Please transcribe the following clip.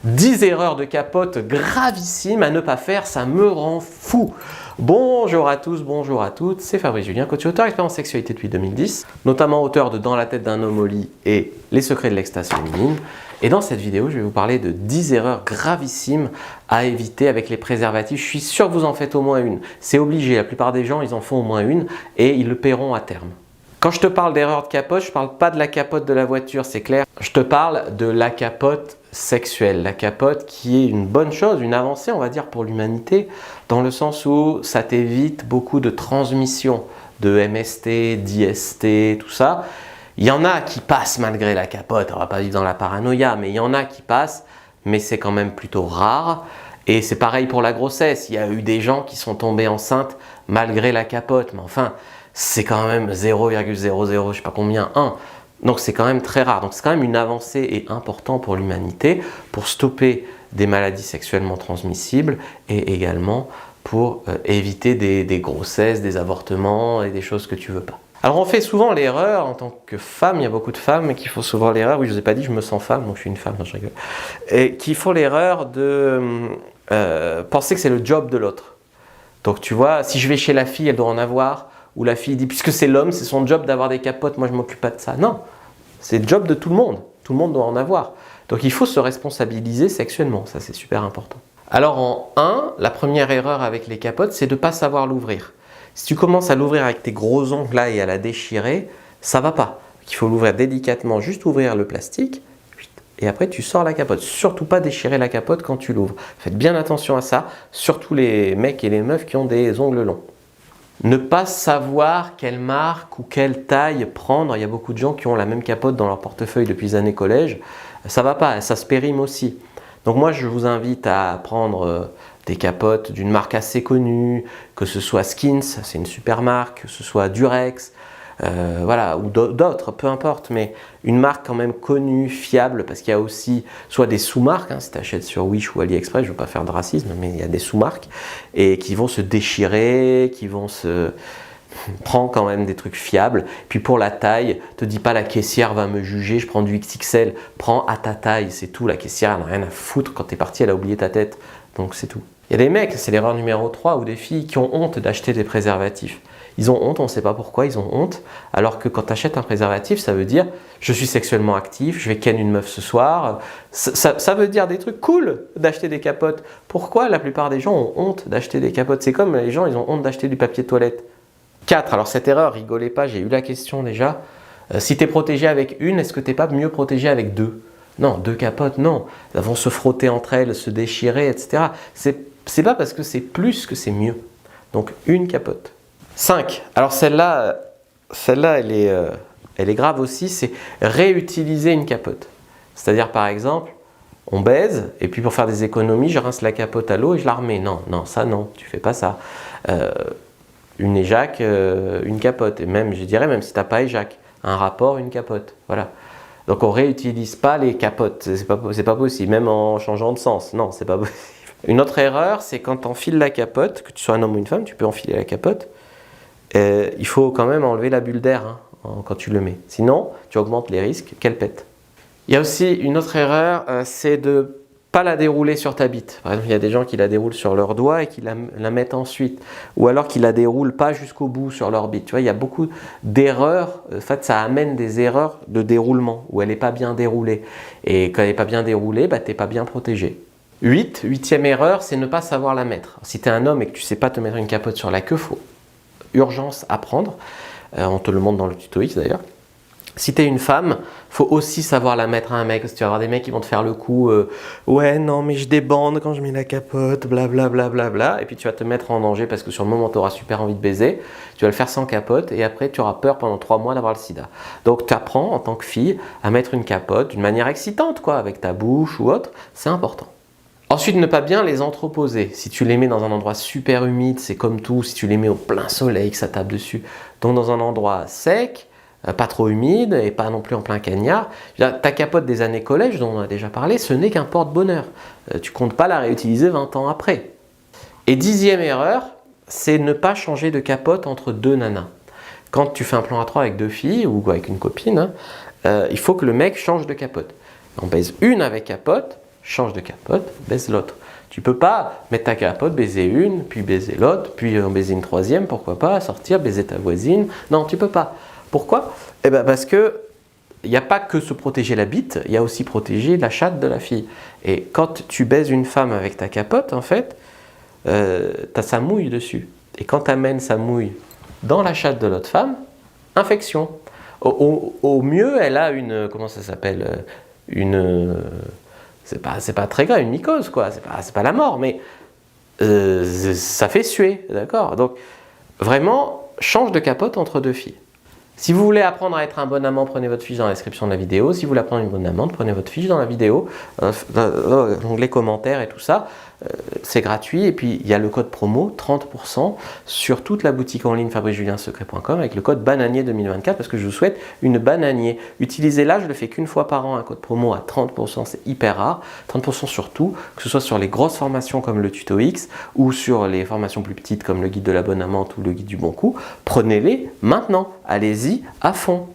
10 erreurs de capote gravissimes à ne pas faire, ça me rend fou. Bonjour à tous, bonjour à toutes, c'est Fabrice Julien, coach et auteur, expert en sexualité depuis 2010, notamment auteur de Dans la tête d'un homme au lit et Les secrets de l'extase féminine. Et dans cette vidéo, je vais vous parler de 10 erreurs gravissimes à éviter avec les préservatifs. Je suis sûr que vous en faites au moins une. C'est obligé, la plupart des gens, ils en font au moins une et ils le paieront à terme. Quand je te parle d'erreur de capote, je ne parle pas de la capote de la voiture, c'est clair. Je te parle de la capote sexuelle, la capote qui est une bonne chose, une avancée, on va dire, pour l'humanité, dans le sens où ça t'évite beaucoup de transmission de MST, d'IST, tout ça. Il y en a qui passent malgré la capote, on ne va pas vivre dans la paranoïa, mais il y en a qui passent, mais c'est quand même plutôt rare. Et c'est pareil pour la grossesse, il y a eu des gens qui sont tombés enceintes malgré la capote, mais enfin, c'est quand même 0,00, je sais pas combien, 1. Donc c'est quand même très rare. Donc c'est quand même une avancée et important pour l'humanité pour stopper des maladies sexuellement transmissibles et également pour éviter des grossesses, des avortements et des choses que tu veux pas. Alors on fait souvent l'erreur en tant que femme, il y a beaucoup de femmes qui font souvent l'erreur, oui je vous ai pas dit je me sens femme, donc je suis une femme, non, je rigole, et qui font l'erreur de penser que c'est le job de l'autre. Donc tu vois, si je vais chez la fille, elle doit en avoir, ou la fille dit puisque c'est l'homme, c'est son job d'avoir des capotes, moi je m'occupe pas de ça. Non, c'est le job de tout le monde doit en avoir. Donc il faut se responsabiliser sexuellement, ça c'est super important. Alors en 1, la première erreur avec les capotes, c'est de ne pas savoir l'ouvrir. Si tu commences à l'ouvrir avec tes gros ongles là et à la déchirer, ça va pas. Il faut l'ouvrir délicatement, juste ouvrir le plastique, et après tu sors la capote. Surtout pas déchirer la capote quand tu l'ouvres. Faites bien attention à ça, surtout les mecs et les meufs qui ont des ongles longs. Ne pas savoir quelle marque ou quelle taille prendre. Il y a beaucoup de gens qui ont la même capote dans leur portefeuille depuis les années collège. Ça va pas, ça se périme aussi. Donc moi je vous invite à prendre des capotes d'une marque assez connue, que ce soit Skins, c'est une super marque, que ce soit Durex, voilà, ou d'autres, peu importe, mais une marque quand même connue, fiable, parce qu'il y a aussi soit des sous-marques, hein, si tu achètes sur Wish ou AliExpress, je ne veux pas faire de racisme, mais il y a des sous-marques, et qui vont se déchirer, qui vont se... Prends quand même des trucs fiables. Puis pour la taille, te dis pas la caissière va me juger, je prends du XXL, prends à ta taille, c'est tout. La caissière elle n'a rien à foutre, quand tu es parti elle a oublié ta tête, donc c'est tout. Il y a des mecs, c'est l'erreur numéro 3, ou des filles qui ont honte d'acheter des préservatifs. Ils ont honte, on ne sait pas pourquoi ils ont honte, alors que quand tu achètes un préservatif, ça veut dire je suis sexuellement actif, je vais ken une meuf ce soir. Ça veut dire des trucs cool d'acheter des capotes. Pourquoi la plupart des gens ont honte d'acheter des capotes? C'est comme les gens, ils ont honte d'acheter du papier de toilette. 4. Alors cette erreur, rigolez pas, j'ai eu la question déjà. Si tu es protégé avec une, est-ce que tu n'es pas mieux protégé avec deux? Non, 2 capotes, non. Elles vont se frotter entre elles, se déchirer, etc. C'est pas parce que c'est plus que c'est mieux. Donc une capote. 5. Alors celle-là elle est grave aussi, c'est réutiliser une capote. C'est-à-dire par exemple, on baise et puis pour faire des économies, je rince la capote à l'eau et je la remets. Non, non, ça non, tu fais pas ça. Une éjac, une capote. Et même, je dirais, même si tu n'as pas éjac, un rapport, une capote. Voilà. Donc on ne réutilise pas les capotes. C'est pas possible, même en changeant de sens. Non, c'est pas possible. Une autre erreur, c'est quand tu enfiles la capote, que tu sois un homme ou une femme, tu peux enfiler la capote. Il faut quand même enlever la bulle d'air quand tu le mets. Sinon, tu augmentes les risques qu'elle pète. Il y a aussi une autre erreur, c'est de pas la dérouler sur ta bite. Par exemple, il y a des gens qui la déroulent sur leurs doigts et qui la mettent ensuite. Ou alors qui la déroulent pas jusqu'au bout sur leur bite. Tu vois, il y a beaucoup d'erreurs. En fait, ça amène des erreurs de déroulement où elle n'est pas bien déroulée. Et quand elle n'est pas bien déroulée, tu n'es pas bien protégé. 8e erreur, c'est ne pas savoir la mettre. Si tu es un homme et que tu ne sais pas te mettre une capote sur la queue, faut urgence apprendre. On te le montre dans le tuto X d'ailleurs. Si tu es une femme, il faut aussi savoir la mettre à un mec, parce que tu vas avoir des mecs qui vont te faire le coup ouais non mais je débande quand je mets la capote, blablabla, bla, bla, bla, et puis tu vas te mettre en danger parce que sur le moment tu auras super envie de baiser, tu vas le faire sans capote et après tu auras peur pendant 3 mois d'avoir le sida. Donc tu apprends en tant que fille à mettre une capote d'une manière excitante, quoi, avec ta bouche ou autre, c'est important. Ensuite, ne pas bien les entreposer. Si tu les mets dans un endroit super humide, c'est comme tout, si tu les mets au plein soleil, que ça tape dessus, donc dans un endroit sec, pas trop humide et pas non plus en plein cagnard. Ta capote des années collège, dont on a déjà parlé, ce n'est qu'un porte-bonheur. Tu comptes pas la réutiliser 20 ans après. Et 10e erreur, c'est ne pas changer de capote entre 2 nanas. Quand tu fais un plan à 3 avec 2 filles ou avec une copine, il faut que le mec change de capote. On baise une avec capote, change de capote, baise l'autre. Tu peux pas mettre ta capote, baiser une, puis baiser l'autre, puis en baiser une troisième, pourquoi pas, sortir, baiser ta voisine. Non, tu peux pas. Pourquoi? Eh ben parce que il n'y a pas que se protéger la bite, il y a aussi protéger la chatte de la fille. Et quand tu baises une femme avec ta capote, en fait, tu as sa mouille dessus. Et quand tu amènes sa mouille dans la chatte de l'autre femme, infection. Au mieux, elle a une, comment ça s'appelle, une, c'est pas très grave, une mycose, quoi. C'est pas la mort, mais ça fait suer, d'accord? Donc, vraiment, change de capote entre deux filles. Si vous voulez apprendre à être un bon amant, prenez votre fiche dans la description de la vidéo. Si vous voulez apprendre une bonne amante, prenez votre fiche dans la vidéo, l'onglet commentaires et tout ça. C'est gratuit. Et puis, il y a le code promo, 30% sur toute la boutique en ligne fabricejuliensecret.com avec le code bananier 2024 parce que je vous souhaite une bananier. Utilisez-la, je le fais qu'une fois par an, un code promo à 30%, c'est hyper rare. 30% sur tout, que ce soit sur les grosses formations comme le tuto X ou sur les formations plus petites comme le guide de la bonne amante ou le guide du bon coup. Prenez-les maintenant. Allez-y à fond.